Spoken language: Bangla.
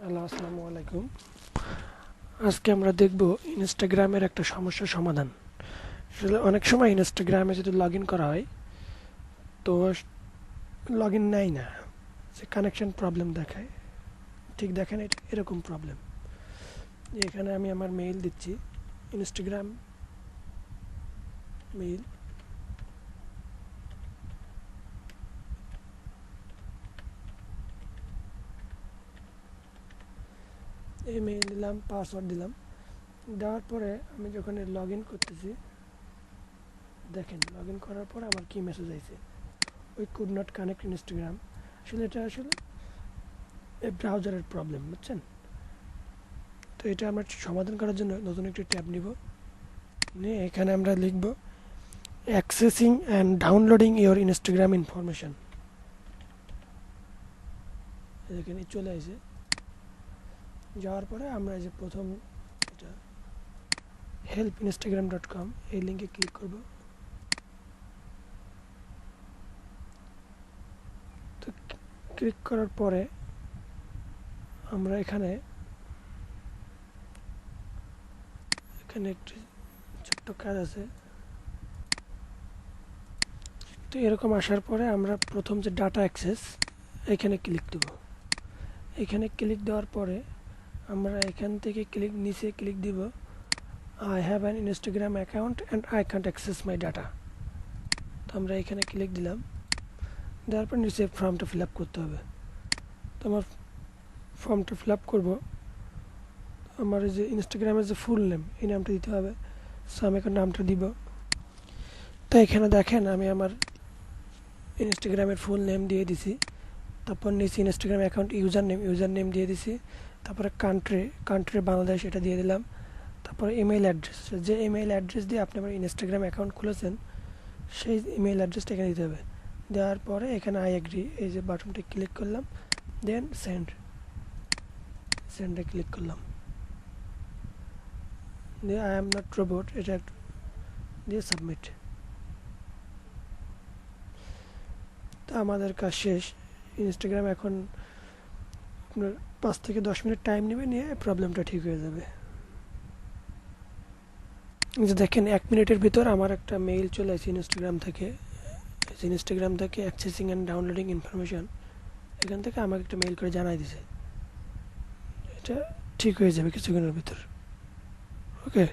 হ্যালো, আসসালামু আলাইকুম। আজকে আমরা দেখব ইনস্টাগ্রামের একটা সমস্যার সমাধান। আসলে অনেক সময় ইনস্টাগ্রামে যদি লগ ইন করা হয় তো লগ ইন নেয় না, যে কানেকশন প্রবলেম দেখায়। ঠিক দেখেন, এরকম প্রবলেম। এখানে আমি আমার মেইল দিচ্ছি, ইনস্টাগ্রাম মেইল। এই মেইল দিলাম, পাসওয়ার্ড দিলাম। দেওয়ার পরে আমি যখন লগ ইন করতেছি, দেখেন লগ ইন করার পরে আমার কি মেসেজ আইছে, we could not connect Instagram. এটা এই ব্রাউজারের প্রবলেম, বুঝছেন? তো এটা আমরা সমাধান করার জন্য নতুন একটি ট্যাব নিব, নিয়ে এখানে আমরা লিখব accessing and downloading your Instagram information. এখানে চলে আসে। যাওয়ার পরে আমরা যে প্রথম এটা help.instagram.com এই লিঙ্কে ক্লিক করব। তো ক্লিক করার পরে আমরা এখানে একটি ছোট্ট কাজ আছে। তো এরকম আসার পরে আমরা প্রথম যে ডাটা অ্যাক্সেস, এখানে ক্লিক দেব। এখানে ক্লিক দেওয়ার পরে আমরা এখান থেকে নিচে ক্লিক দিব I have an Instagram account and I can't access my data. তো আমরা এখানে ক্লিক দিলাম। দেওয়ার পর নিচে ফর্মটা ফিল আপ করতে হবে। তো আমার ফর্মটা ফিল আপ করবো। আমার যে ইনস্টাগ্রামের যে ফুল নেম, এই নামটা দিতে হবে। সো আমি এখন নামটা দিব। তো এখানে দেখেন আমি আমার ইনস্টাগ্রামের ফুল নেম দিয়ে দিছি। তারপর নিচে ইনস্টাগ্রাম অ্যাকাউন্ট ইউজার নেম দিয়ে দিছি। তারপরে কান্ট্রি বাংলাদেশ, এটা দিয়ে দিলাম। তারপরে ইমেল অ্যাড্রেস, যে ইমেল অ্যাড্রেস দিয়ে আপনি আমার ইনস্টাগ্রাম অ্যাকাউন্ট খুলেছেন সেই ইমেল অ্যাড্রেসটা এখানে দিতে হবে। দেওয়ার পরে এখানে আই এগ্রি, এই যে বাটনটা ক্লিক করলাম। দেন সেন্ডে ক্লিক করলাম। দিয়ে আই এম নট রোবট, এটা দিয়ে সাবমিট। তো আমাদের কাজ শেষ। ইনস্টাগ্রাম এখন আপনার 5 থেকে 10 মিনিট টাইম নেবে, নিয়ে প্রবলেমটা ঠিক হয়ে যাবে। যে দেখেন 1 মিনিটের ভিতর আমার একটা মেইল চলে আসে ইনস্টাগ্রাম থেকে অ্যাক্সেসিং অ্যান্ড ডাউনলোডিং ইনফরমেশন। এখান থেকে আমাকে একটা মেইল করে জানাই দিছে। এটা ঠিক হয়ে যাবে কিছুক্ষণের ভিতর। ওকে।